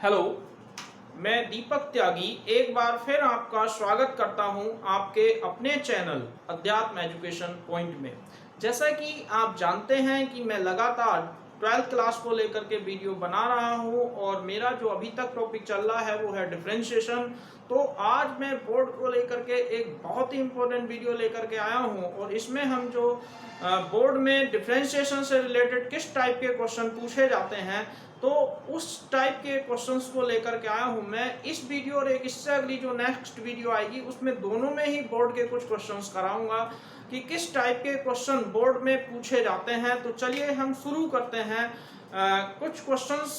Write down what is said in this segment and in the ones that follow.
Hello, मैं दीपक त्यागी एक बार फिर आपका स्वागत करता हूं आपके अपने चैनल अध्यात्म एजुकेशन पॉइंट में। जैसा कि आप जानते हैं कि मैं लगातार 12th क्लास को लेकर के वीडियो बना रहा हूं और मेरा जो अभी तक टॉपिक चल रहा है वो है डिफरेंशिएशन। तो आज मैं बोर्ड को लेकर के एक बहुत ही इंपॉर्टेंट वीडियो लेकर के आया हूं और इसमें हम जो बोर्ड में डिफरेंशिएशन से रिलेटेड किस टाइप के क्वेश्चन पूछे जाते हैं तो उस टाइप के क्वेश्चंस को लेकर के आया हूं मैं इस वीडियो और एक इससे अगली जो नेक्स्ट वीडियो आएगी उसमें दोनों में ही बोर्ड के कुछ क्वेश्चंस कराऊंगा कि किस टाइप के क्वेश्चन बोर्ड में पूछे जाते हैं। तो चलिए हम शुरू करते हैं कुछ क्वेश्चंस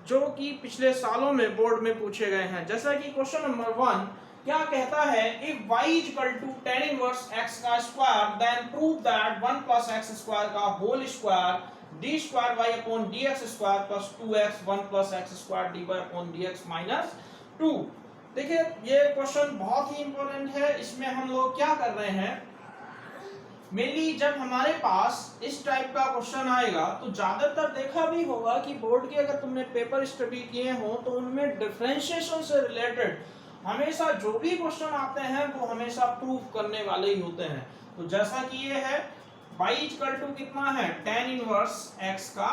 जो कि पिछले सालों में बोर्ड में पूछे गए हैं। जैसा कि क्वेश्चन नंबर 1 क्या कहता है, if y equal to tan inverse x का square then prove that 1 plus x square का whole square d square y upon d x square plus 2x 1 plus x square d y upon d x minus 2। देखिए ये question बहुत ही important है। इसमें हम लोग क्या कर रहे हैं, मेनली जब हमारे पास इस टाइप का क्वेश्चन आएगा तो ज्यादातर देखा भी होगा कि बोर्ड के अगर तुमने पेपर स्टडी किए हो तो उनमें डिफरेंशिएशन से रिलेटेड हमेशा जो भी क्वेश्चन आते हैं वो हमेशा प्रूफ करने वाले ही होते हैं। तो जैसा कि ये है y इक्वल टू कितना है tan इनवर्स x का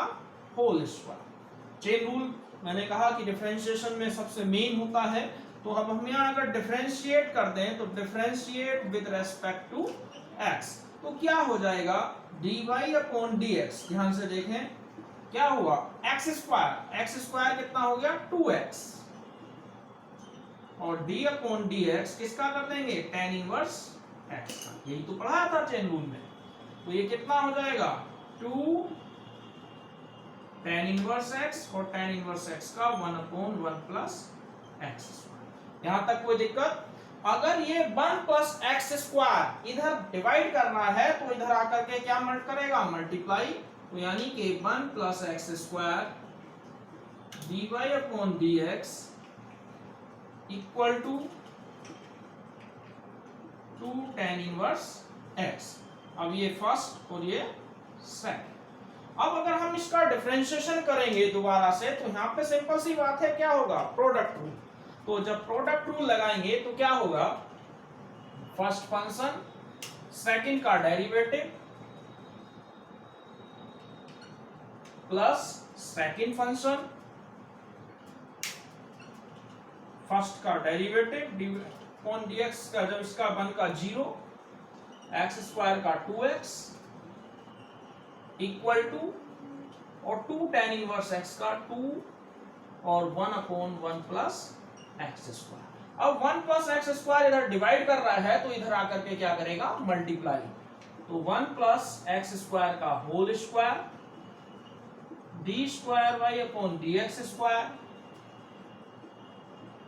होल स्क्वायर। चेन रूल मैंने कहा कि डिफरेंशिएशन में सबसे मेन होता है। तो अब हम यहाँ अगर डिफरेंशिएट कर दें तो differentiate with respect to x तो क्या हो जाएगा dy अपॉन dx। ध्यान से देखें क्या हुआ x स्क्वायर कितना हो गया 2x और d अपॉन dx किसका कर देंगे tan इनवर्स x का। यही तो पढ़ा था चेन रूल में। तो ये कितना हो जाएगा 2 tan इनवर्स x और tan इनवर्स x का 1 अपॉन 1 प्लस एक्स स्क्वायर। यहां तक कोई दिक्कत? अगर ये 1 प्लस एक्स स्क्वायर इधर डिवाइड करना है तो इधर आकर के क्या मल्ट करेगा मल्टीप्लाई। तो यानी कि 1 plus x square dy upon dx equal to 2 tan inverse x। अब ये फर्स्ट और ये सेकंड। अब अगर हम इसका डिफरेंशिएशन करेंगे दोबारा से तो यहाँ पे सिंपल सी बात है, क्या होगा प्रोडक्ट रूल। तो जब प्रोडक्ट रूल लगाएंगे तो क्या होगा फर्स्ट फंक्शन सेकंड का derivative plus second function first का डेरिवेटिव अपॉन dx का जब इसका बन का 0 एक्स स्क्वायर का 2x इक्वल टू और 2 tan इनवर्स x का 2 और 1 अपॉन 1 प्लस एक्स स्क्वायर। अब 1 प्लस एक्स स्क्वायर इधर डिवाइड कर रहा है तो इधर आकर के क्या करेगा मल्टीप्लाई। तो 1 प्लस एक्स स्क्वायर का whole square d square y upon d x square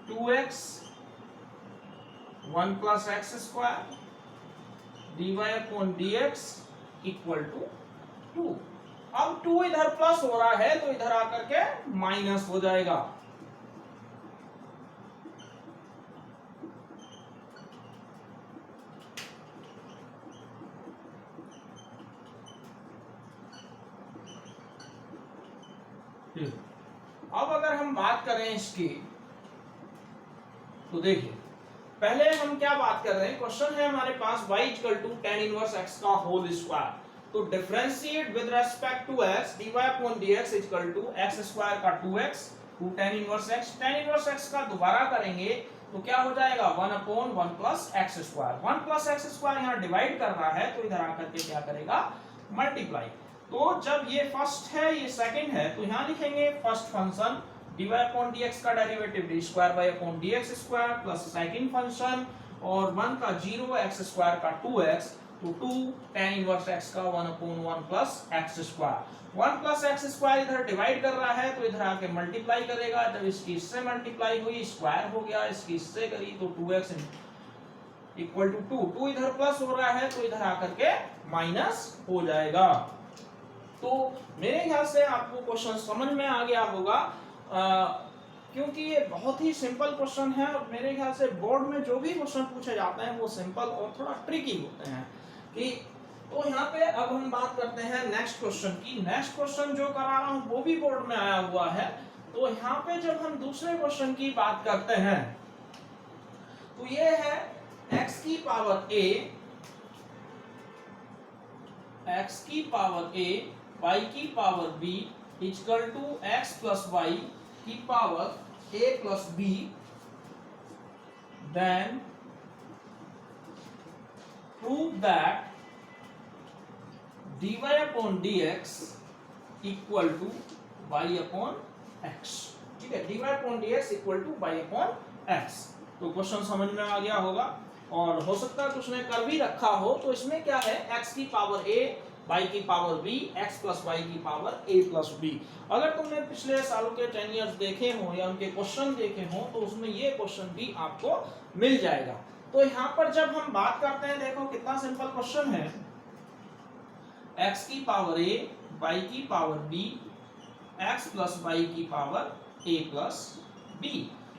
2x 1 plus x square dy upon dx equal to 2। अब 2 इधर प्लस हो रहा है तो इधर आकर के माइनस हो जाएगा। अब अगर हम बात करें इसकी तो देखिए पहले हम क्या बात कर रहे हैं, क्वेश्चन है हमारे पास y equal to tan inverse x का होल स्क्वायर। तो differentiate with respect to x dy upon dx equal to x square का 2x 2 tan inverse x। tan inverse x का दोबारा करेंगे तो क्या हो जाएगा 1 upon 1 plus x square. 1 plus x square यहाँ डिवाइड कर रहा है तो इधर आकर के क्या करेगा मल्टीप्लाई। तो जब ये फर्स्ट है ये सेकंड है तो यहाँ लिखेंगे first function dy upon dx का derivative d square y upon dx square plus second function और 1 का 0 x स्क्वायर का 2x तो 2 tan इनवर्स x का 1 upon 1 plus x square. 1 plus x square इधर डिवाइड कर रहा है तो इधर आके मल्टीप्लाई करेगा। जब इसकी इससे मल्टीप्लाई हुई स्क्वायर हो गया, इसकी इससे करी तो 2x इक्वल टू 2 इधर प्लस हो रहा है तो इधर आकर के माइनस हो जाएगा। तो मेरे ख्याल से आपको क्वेश्चन समझ में आ गया होगा क्योंकि ये बहुत ही सिंपल क्वेश्चन है और मेरे ख्याल से बोर्ड में जो भी क्वेश्चन पूछे जाते हैं वो सिंपल और थोड़ा ट्रिकी होते हैं कि तो यहाँ पे अब हम बात करते हैं नेक्स्ट क्वेश्चन की। नेक्स्ट क्वेश्चन जो करा रहा हूँ वो भी बोर्ड में आया हुआ है। तो यहाँ पे जब हम दूसरे क्वेश्चन की बात करते हैं तो ये है x की पावर a, x की पावर a, y की power b equal to x plus y की power a plus b, then prove that dy upon dx equal to y upon x। ठीक है, dy upon dx equal to y upon x। तो question समझ में आ गया होगा, और हो सकता है कुछ ने कर भी रखा हो। तो इसमें क्या है, x की पावर a, y की power b, x plus y की पावर a प्लस b। अगर तुमने पिछले सालों के 10 इयर्स देखे हो या उनके क्वेश्चन देखे हो तो उसमें ये क्वेश्चन भी आपको मिल जाएगा। तो यहाँ पर जब हम बात करते हैं, देखो कितना सिंपल क्वेश्चन है, x की पावर a, y की power b, x plus y की पावर a प्लस b।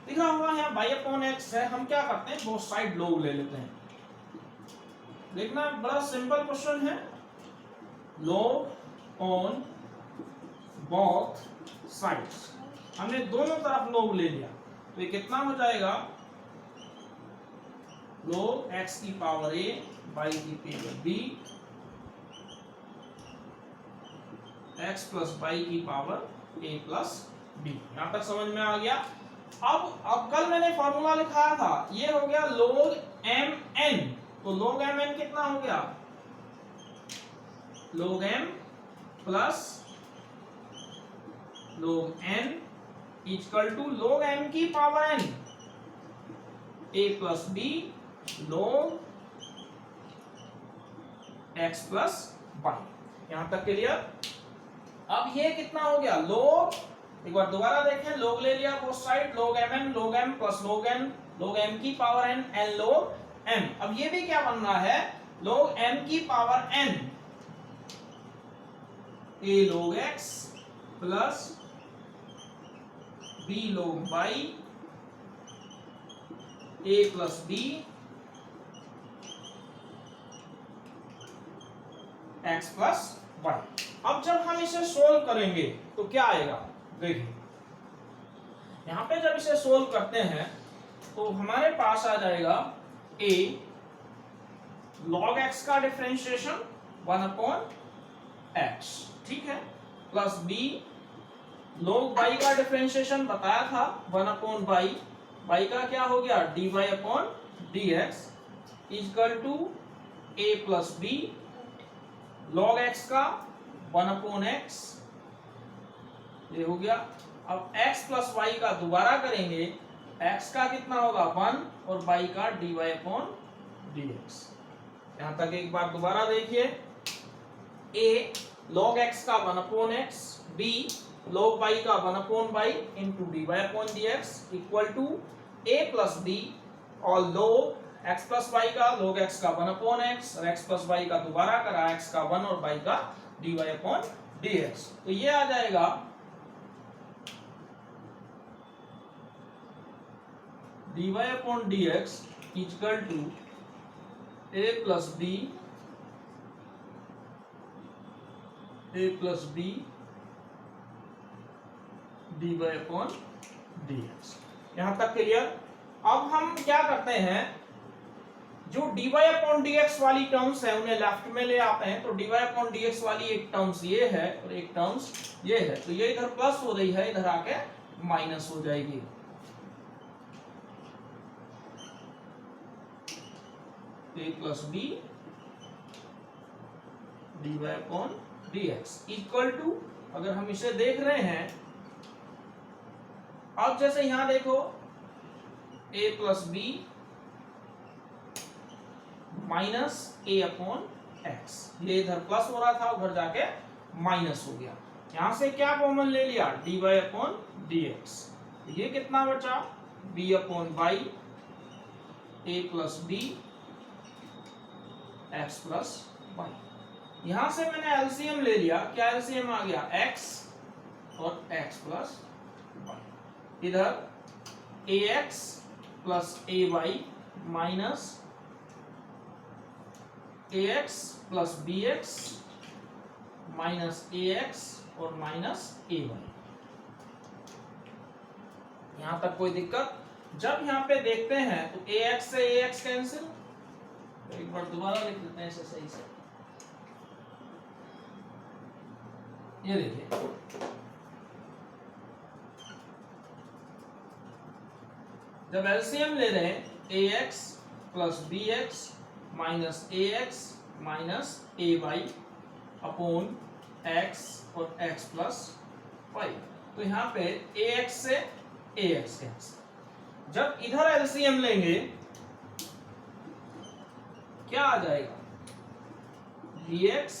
लिखा हुआ है y अपॉन x है। हम क्या करते हैं, बोथ साइड लोग ले लेते हैं। देखना बड़ा सिंपल क्वेश्चन है, log ऑन बोथ साइड्स। हमने दोनों तरफ log ले लिया तो ये कितना हो जाएगा, log x की पावर a, y की power b, x plus y की पावर a प्लस b। यहां तक समझ में आ गया। अब कल मैंने फॉर्मूला लिखाया था, ये हो गया log mn। तो log mn कितना हो गया, log m plus log n equal to log m की power n a plus b log x plus y। यहां तक क्लियर। अब ये कितना हो गया, log, एक बार दोबारा देखें, log ले लिया both side, log mn, log m plus log n, log m की power n, n log m। अब ये भी क्या बन रहा है, log m की power n a log x plus b log y a plus b x plus y। अब जब हम इसे सोल्व करेंगे तो क्या आएगा, देखिए यहां पे जब इसे सोल्व करते हैं तो हमारे पास आ जाएगा a log x का डिफरेंशिएशन 1 अपॉन x, ठीक है, प्लस b log y का डिफरेंशिएशन बताया था 1 अपॉन y, y का क्या हो गया dy upon dx equal to a plus b log x का 1 अपॉन x, ये हो गया। अब x प्लस y का दोबारा करेंगे, x का कितना होगा 1 और y का dy अपॉन dx। यहां तक एक बार दोबारा देखिए, a log x का 1 upon x, b log y का 1 upon y into dy upon dx equal to a plus b और log x प्लस y का log x का 1 अपॉन x और x प्लस y का दोबारा करा x का 1 और y का dy अपॉन dx। तो ये आ जाएगा dy upon dx equal to a plus b dy upon dx। यहां तक क्लियर। अब हम क्या करते हैं, जो dy अपॉन dx वाली टर्म्स है उन्हें लेफ्ट में ले आते हैं। तो dy अपॉन dx वाली एक टर्म्स ये है और एक टर्म्स ये है, तो ये इधर प्लस हो रही है, इधर आके माइनस हो जाएगी। a plus b dy upon dx equal to, अगर हम इसे देख रहे हैं, अब जैसे यहां देखो a plus b minus a upon x, ये इधर प्लस हो रहा था उधर जाके माइनस हो गया। यहां से क्या कॉमन ले लिया dy अपॉन dx, ये कितना बचा b upon y a plus b x plus y। यहां से मैंने एलसीएम ले लिया, क्या एलसीएम आ गया x और x प्लस y, इधर ax plus ay minus ax plus bx minus ax और माइनस ay। यहां तक कोई दिक्कत? जब यहाँ पे देखते हैं तो ax से ax कैंसिल, एक बार दोबारा लिख लेते हैं इसे सही से। ये देखिए, जब एलसीएम ले रहे हैं ax plus bx minus ax minus ay upon x और x प्लस y, तो यहाँ पे ax से ax कैंसिल। जब इधर एलसीएम लेंगे क्या आ जाएगा, bx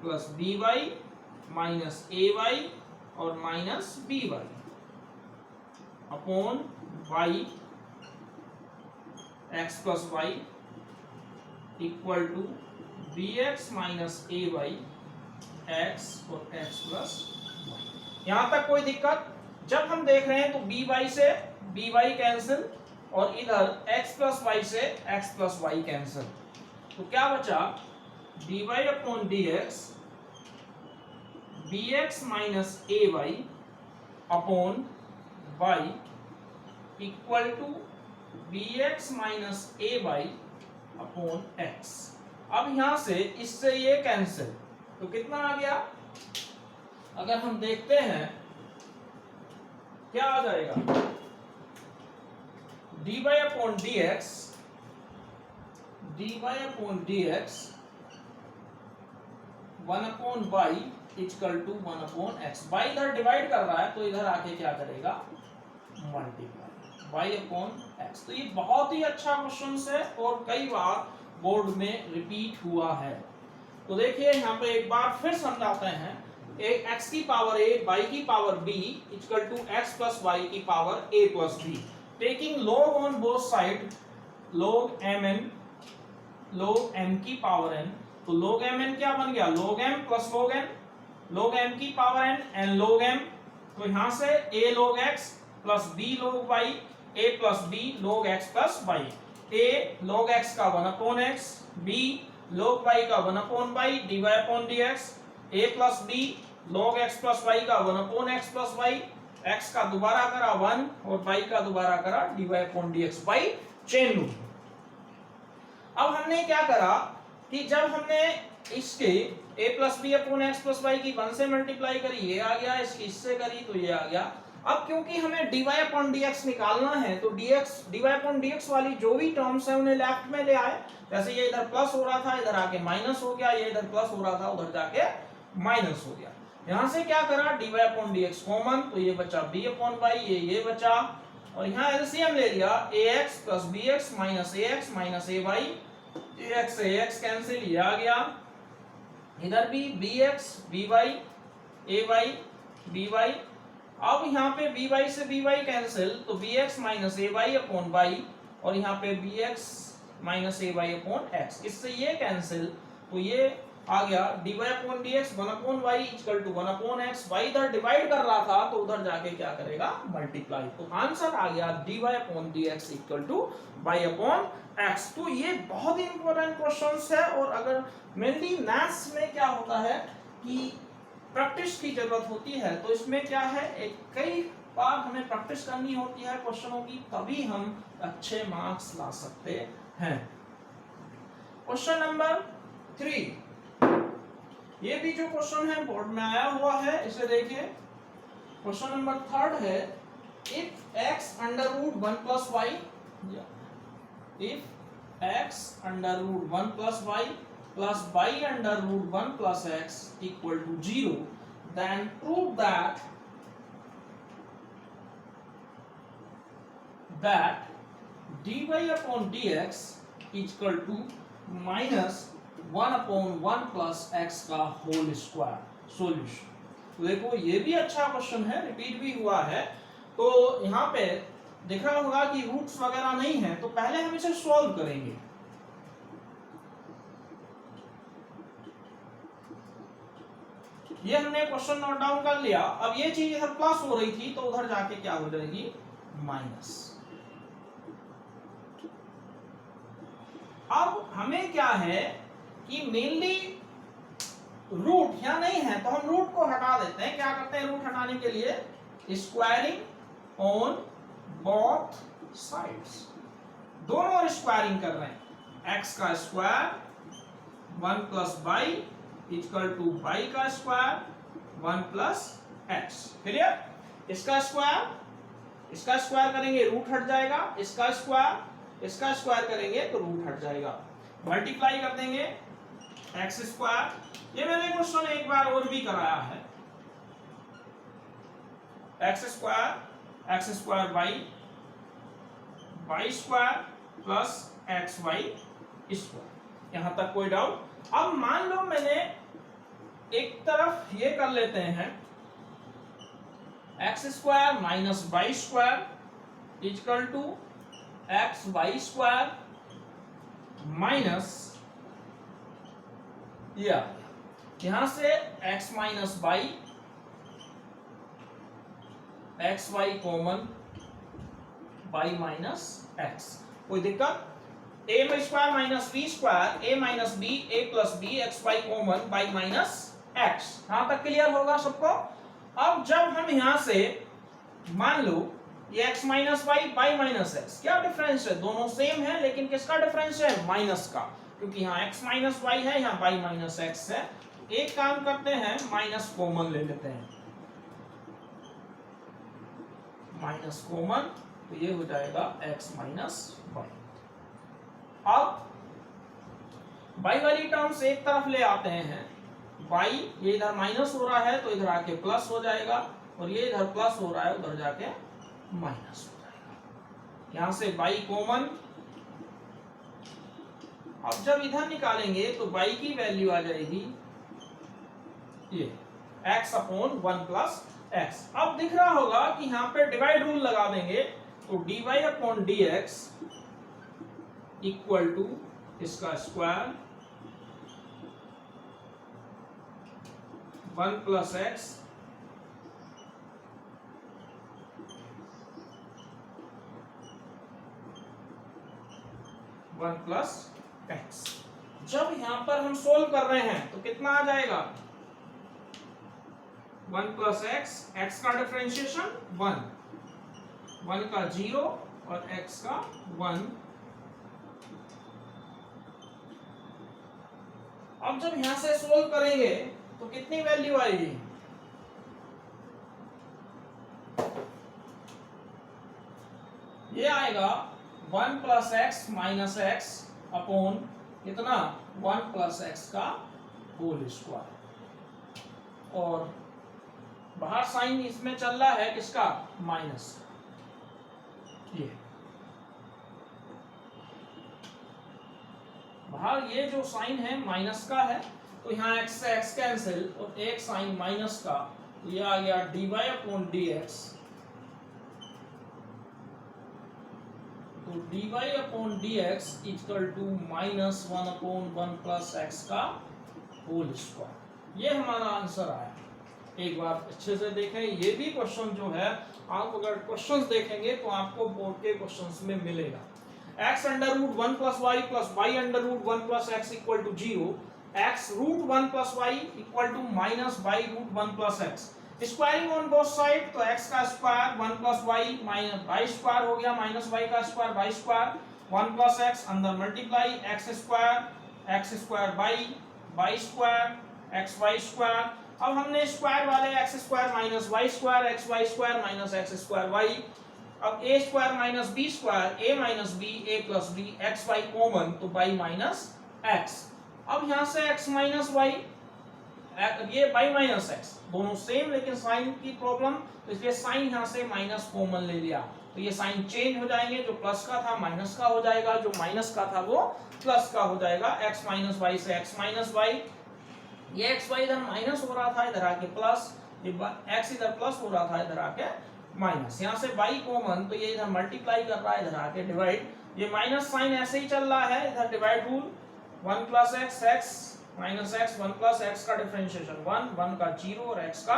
plus by minus ay और minus by upon y x plus y equal to bx minus ay x और x प्लस y। यहां तक कोई दिक्कत? जब हम देख रहे हैं तो by से by कैंसिल और इधर x प्लस y से x प्लस y कैंसिल, तो क्या बचा, dy upon dx bx minus ay upon y equal to bx minus ay upon x। अब यहां से इससे ये कैंसिल, तो कितना आ गया, अगर हम देखते हैं क्या आ जाएगा, dy upon dx one upon y equal to one upon x। y इधर डिवाइड कर रहा है तो इधर आके क्या करेगा, मल्टीप्लाई y अपॉन x। तो ये बहुत ही अच्छा क्वेश्चन है और कई बार बोर्ड में रिपीट हुआ है। तो देखिए यहाँ पे एक बार फिर समझाते हैं, एक x की पावर a y की power b equal to x plus y की power a plus b, taking log on both side, log m की पावर n, तो log mn क्या बन गया, log m plus log m की power n and log m, तो यहां से a log x plus b log y, a plus b log x plus y, a log x का 1 upon x, b log y का 1 upon y, dy upon dx, a plus b log x plus y का 1 upon x plus y, x का दोबारा करा 1 और y का दोबारा करा dy upon dx by chain rule. अब हमने क्या करा कि जब हमने इसके a plus b upon x plus y की 1 से मल्टीप्लाई करी, ये आ गया, इसकी इससे करी तो ये आ गया। अब क्योंकि हमें dy अपॉन dx निकालना है तो dy अपॉन dx वाली जो भी टर्म्स है उन्हें लेफ्ट में ले आए। जैसे ये इधर प्लस हो रहा था, इधर आके माइनस हो गया, ये इधर प्लस हो रहा था, उधर जाके माइनस हो गया। यहां से क्या करा, dy अपॉन dx कॉमन, तो ये बचा b अपॉन y, ये बचा, और यहाँ एलसीएम ले लिया ax plus bx minus ax minus ay, ax से ax कैंसिल, ये आ गया, इधर भी bx by ay by, अब यहाँ पे by से by कैंसिल, तो bx minus ay upon y, और यहाँ पे bx minus ay upon x, इससे ये कैंसिल, तो ये आ गया dy upon dx 1 upon y equal to 1 upon x। y इधर डिवाइड कर रहा था तो उधर जाके क्या करेगा, मल्टीप्लाई, तो आंसर आ गया dy upon dx equal to y upon x। तो ये बहुत ही इंपॉर्टेंट क्वेश्चंस है, और अगर मेनली मैथ्स में क्या होता है कि प्रैक्टिस की जरूरत होती है, तो इसमें क्या है, एक कई बार हमें प्रैक्टिस करनी होती है क्वेश्चनों की, तभी हम अच्छे मार्क्स ला सकते हैं। क्वेश्चन नंबर 3, ये भी जो क्वेश्चन है बोर्ड में आया हुआ है, इसे देखिए। क्वेश्चन नंबर 3 है, if x under root 1 plus y, if x under root 1 plus y plus y under root 1 plus x equal to 0, then prove that dy upon dx equal to minus 1 upon 1 plus x का whole square. Solution, तो देखो ये भी अच्छा question है, repeat भी हुआ है। तो यहाँ पे दिख रहा होगा कि रूट्स वगैरह नहीं है, तो पहले हम इसे सॉल्व करेंगे। ये हमने क्वेश्चन नोट डाउन कर लिया। अब ये चीज इधर प्लस हो रही थी तो उधर जाके क्या हो जाएगी, माइनस। अब हमें क्या है कि मेनली रूट यहाँ नहीं है, तो हम रूट को हटा देते हैं। क्या करते हैं रूट हटाने के लिए, स्क्वायरिंग ऑन बोथ साइड्स, दोनों और स्क्वायरिंग कर रहे हैं। x का square 1 plus y equal to y का स्क्वायर 1 प्लस एक्स। क्लियर? इसका स्क्वायर करेंगे रूट हट जाएगा, इसका स्क्वायर करेंगे तो रूट हट जाएगा। मल्टीप्लाई कर देंगे एक्स स्क्वायर, ये मैंने क्वेश्चन एक बार और भी कराया है। X square y square plus x y square. यहां तक कोई डाउट? अब मान लो मैंने एक तरफ ये कर लेते हैं, x square minus y square equal to x y square minus, यहां से x minus y, x y common, y minus x. कोई दिक्कत? a square minus b square, a minus b, a plus b, x y common, y minus x. यहां तक clear होगा सबको? अब जब हम यहां से मान लो ये x minus y, y minus x, क्या डिफरेंस है? दोनों सेम है, लेकिन किसका डिफरेंस है? माइनस का, क्योंकि यहाँ x माइनस वाई है, यहाँ y माइनस एक्स है। एक काम करते हैं, माइनस कॉमन ले लेते हैं, माइनस कॉमन, तो ये हो जाएगा x माइनस वाई। अब y वाली टर्म्स एक तरफ ले आते हैं, y ये इधर माइनस हो रहा है तो इधर आके प्लस हो जाएगा, और ये इधर प्लस हो रहा है उधर जाके माइनस हो जाएगा। यहां से y कॉमन, अब जब इधर निकालेंगे तो y की वैल्यू आ जाएगी ये x अपॉन 1 प्लस एक्स। अब दिख रहा होगा कि यहाँ पे डिवाइड रूल लगा देंगे, तो dy upon dx equal to इसका square 1 plus x plus x. जब यहां पर हम सोल्व कर रहे हैं तो कितना आ जाएगा? 1 प्लस एक्स, एक्स का डिफरेंशिएशन 1 का 0 और एक्स का 1। अब जब यहां से सोल्व करेंगे तो कितनी वैल्यू आएगी? ये आएगा 1 plus x minus x upon कितना? 1 प्लस एक्स का होल स्क्वायर, और बाहर साइन इसमें चल रहा है किसका? माइनस। ये बाहर ये जो साइन है माइनस का है, तो यहाँ x से x कैंसिल और एक साइन माइनस का, तो ये आ गया dy अपॉन dx। तो dy upon dx equal to minus 1 upon 1 plus x का होल स्क्वायर। ये हमारा आंसर आया। एक बार अच्छे से देखें, ये भी क्वेश्चन जो है, आप अगर क्वेश्चंस देखेंगे तो आपको बोर्ड के क्वेश्चंस में मिलेगा। x under root 1 plus y plus y under root 1 plus x equal to 0, x root 1 plus y equal to minus y root 1 plus x. Squaring on both side, तो x का square 1 plus y minus y square हो गया, minus y का square y square, 1 plus x अंदर multiply x square y square x y square. अब हमने square वाले x square minus y square x y square minus x square y. अब a square minus b square, a minus b, a plus b, x y common, तो y minus x. अब यहां से x minus y, ये y minus x, दोनों same लेकिन sign की problem, तो इसलिए साइन यहां से माइनस कॉमन ले लिया, तो ये साइन चेंज हो जाएंगे, जो प्लस का था माइनस का हो जाएगा, जो माइनस का था वो प्लस का हो जाएगा। एक्स माइनस वाई से एक्स माइनस वाई, ये एक्स वाई इधर माइनस हो रहा था इधर आके प्लस, ये एक्स इधर प्लस हो रहा था इधर आके माइनस, यहाँ से वाई कॉमन, तो ये इधर मल्टीप्लाई कर रहा है इधर आके डिवाइड, ये माइनस साइन ऐसे ही चल रहा है, इधर divide rule 1 plus x x minus x 1 plus x का डिफरेंशिएशन 1 का 0 और एक्स का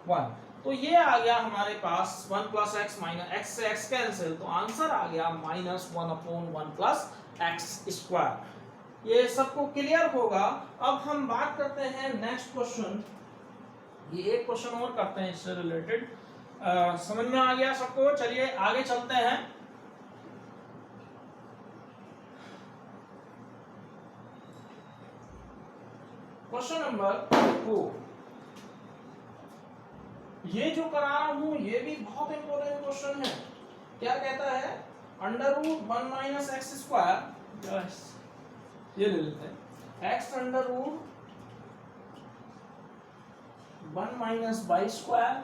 1, तो ये आ गया हमारे पास 1 प्लस एक्स माइनस एक्स से एक्स कैंसिल, तो आंसर आ गया minus 1 upon 1 plus x square. ये सबको क्लियर होगा। अब हम बात करते हैं नेक्स्ट क्वेश्चन, ये एक क्वेश्चन और करते हैं इससे रिलेटेड। समझ में आ गया सबको? चलिए आगे चलते हैं। क्वेश्चन नंबर 4, ये जो करा रहा हूं ये भी बहुत इंपॉर्टेंट क्वेश्चन है। क्या कहता है? Under root 1 minus x square, ये ले लेते हैं, x under root 1 minus y square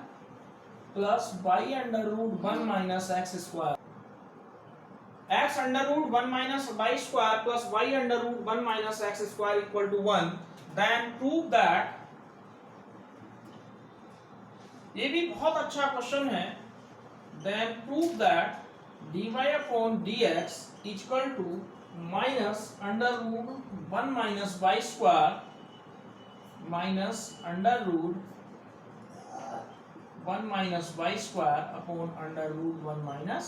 plus y under root 1 minus x square, x under root 1 minus y square plus y under root 1 minus x square equal to 1, then prove that, ये भी बहुत अच्छा question है, then prove that dy upon dx equal to minus under root 1 minus y square minus under root 1 minus y square upon under root 1 minus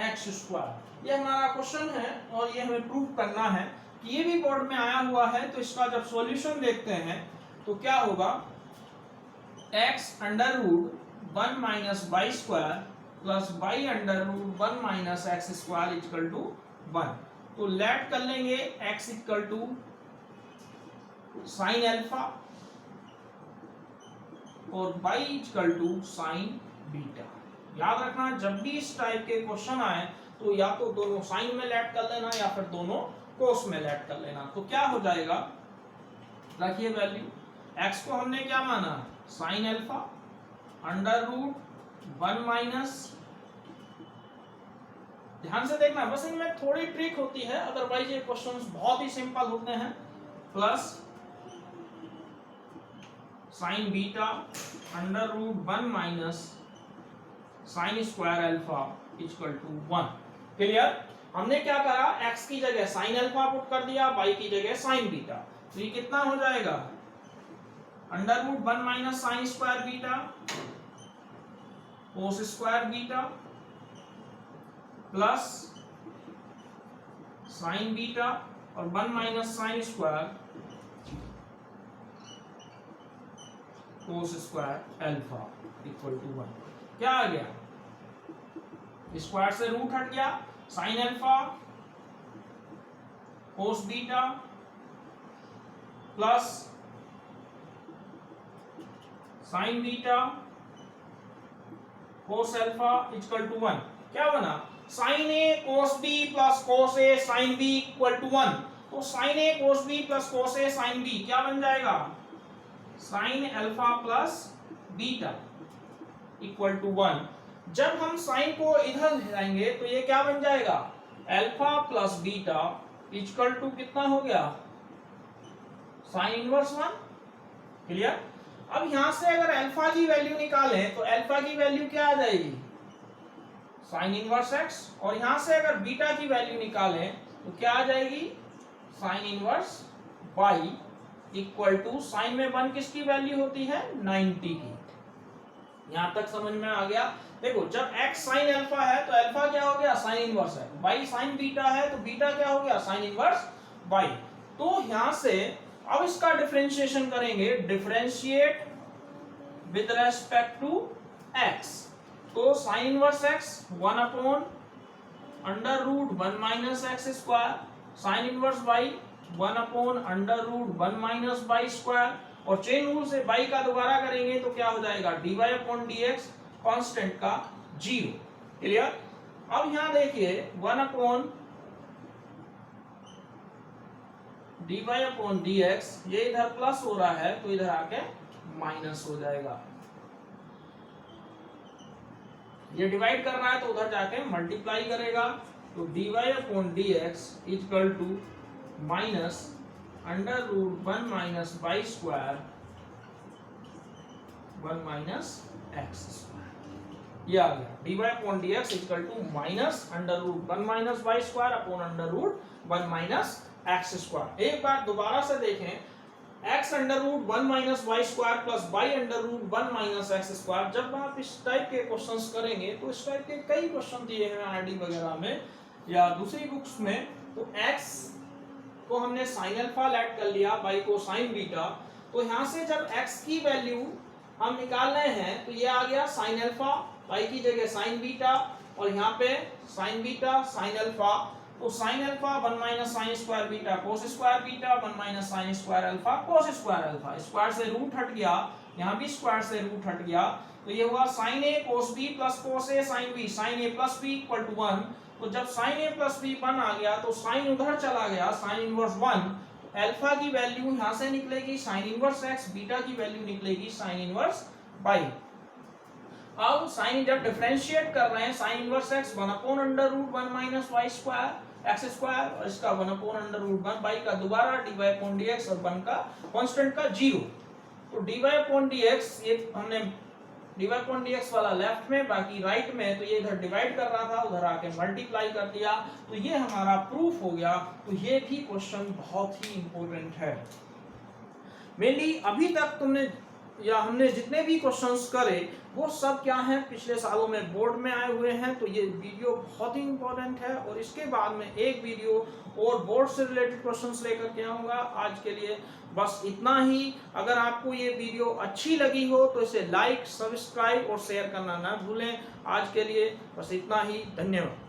x square. ये हमारा question है और ये हमें प्रूव करना है कि ये भी बोर्ड में आया हुआ है। तो इसका जब सॉल्यूशन देखते हैं तो क्या होगा? x under root 1 minus y square plus y under root 1 minus x square equal to 1। तो लेट कर लेंगे x equal to sine alpha और y equal to sine beta. याद रखना जब भी इस टाइप के क्वेश्चन आए तो या तो दोनों साइन में लेट कर लेना या फिर दोनों कोस में लेट कर लेना। तो क्या हो जाएगा? रखिए वैल्यू, x को हमने क्या माना? Sine alpha under root 1 minus, ध्यान से देखना बस इनमें थोड़ी ट्रिक होती है, अदरवाइज ये क्वेश्चंस बहुत ही सिंपल होते हैं, plus sine beta under root 1 minus sine square alpha equal to 1। Clear? हमने क्या करा? x की जगह साइन अल्फा पुट कर दिया, y की जगह साइन बीटा। तो ये कितना हो जाएगा? Under root 1 minus sine square beta cos square beta plus sine beta और 1 minus sine square cos square alpha equal to 1। क्या आ गया? स्क्वायर से रूट हट गया, sine alpha cos beta plus sine beta cos alpha equal to 1। क्या बना? Sine A cos B plus cos A sine B equal to 1। तो sine A cos B plus cos A sine B क्या बन जाएगा? Sine alpha plus beta equal to 1। जब हम sign को इधर ले जाएंगे तो ये क्या बन जाएगा? Alpha plus beta equal to कितना हो गया? Sine inverse 1। क्लियर? अब यहां से अगर अल्फा की वैल्यू निकालें तो अल्फा की वैल्यू क्या आ जाएगी? Sine inverse x। और यहां से अगर बीटा की वैल्यू निकालें तो क्या आ जाएगी? Sine inverse y equal to, sine में 1 किसकी वैल्यू होती है? 90 की। यहां तक समझ में आ गया? देखो जब x साइन अल्फा है तो अल्फा क्या हो गया? साइन इनवर्स है। y साइन बीटा है तो बीटा क्या हो गया? Sine inverse y। तो यहां से अब इसका डिफरेंशिएशन करेंगे, differentiate with respect to x। तो sine inverse x 1 upon under root 1 minus x square, sine inverse y 1 upon under root 1 minus y square, और चेन रूल से y का दोबारा करेंगे तो क्या हो जाएगा? dy अपॉन dx कांस्टेंट का 0। क्लियर? अब यहां देखिए 1 अपॉन dy अपॉन dx, ये इधर प्लस हो रहा है तो इधर आके माइनस हो जाएगा। ये डिवाइड कर रहा है तो उधर जाके मल्टीप्लाई करेगा। तो dy upon dx equal to minus under root 1 minus y square 1 minus x square. ये आ गया dy upon dx equal to minus under root 1 minus y square upon under root 1 minus x square. एक बार दोबारा से देखें, x under root 1 minus y square plus y under root 1 minus x square. जब आप इस टाइप के questions करेंगे तो इस टाइप के कई क्वेश्चन दिए हैं आरडी वगैरह में या दूसरी बुक्स में। तो x को हमने साइन अल्फा लेट कर लिया, y को साइन बीटा। तो यहां से जब x की वैल्यू हम निकाल रहे हैं तो ये आ गया साइन अल्फा, पाई की जगह साइन बीटा और यहाँ पे साइन बीटा साइन अल्फा। तो sine alpha 1 minus sine square beta cos square beta 1 minus sine square alpha cos square alpha. Square से रूट हट गया, यहाँ भी स्क्वायर से रूट हट गया, तो ये हुआ sine A cos B plus cos A sine B, sine A plus B equal to 1। तो जब साइन ए प्लस बी 1 आ गया तो साइन उधर चला गया, साइन इनवर्स 1। अल्फा की वैल्यू यहाँ से निकलेगी साइन इनवर्स एक्स, बीटा की वैल्यू निकलेगी साइन इनवर्स बाई। अब साइन जब डिफरेंशिएट कर रहे हैं sine inverse x 1/√1 minus y square x square और इसका 1/√1 बाई का दोबारा dy/dx और 1 का कांस्टेंट का 0। तो dy/dx ये हमने dy/dx वाला लेफ्ट में, बाकी राइट में, तो ये इधर डिवाइड कर रहा था, उधर आके मल्टीप्लाई कर दिया, तो ये हमारा प्रूफ हो गया। तो ये भी क्वेश्चन बहुत ही इंपॉर्टेंट है। मेनली अभी तक तुमने या हमने जितने भी क्वेश्चंस करे वो सब क्या हैं, पिछले सालों में बोर्ड में आए हुए हैं। तो ये वीडियो बहुत ही इंपॉर्टेंट है और इसके बाद में एक वीडियो और बोर्ड से रिलेटेड क्वेश्चंस लेकर के आऊँगा। आज के लिए बस इतना ही। अगर आपको ये वीडियो अच्छी लगी हो तो इसे लाइक, सब्सक्राइब और शेयर करना ना भूलें। आज के लिए बस इतना ही, धन्यवाद।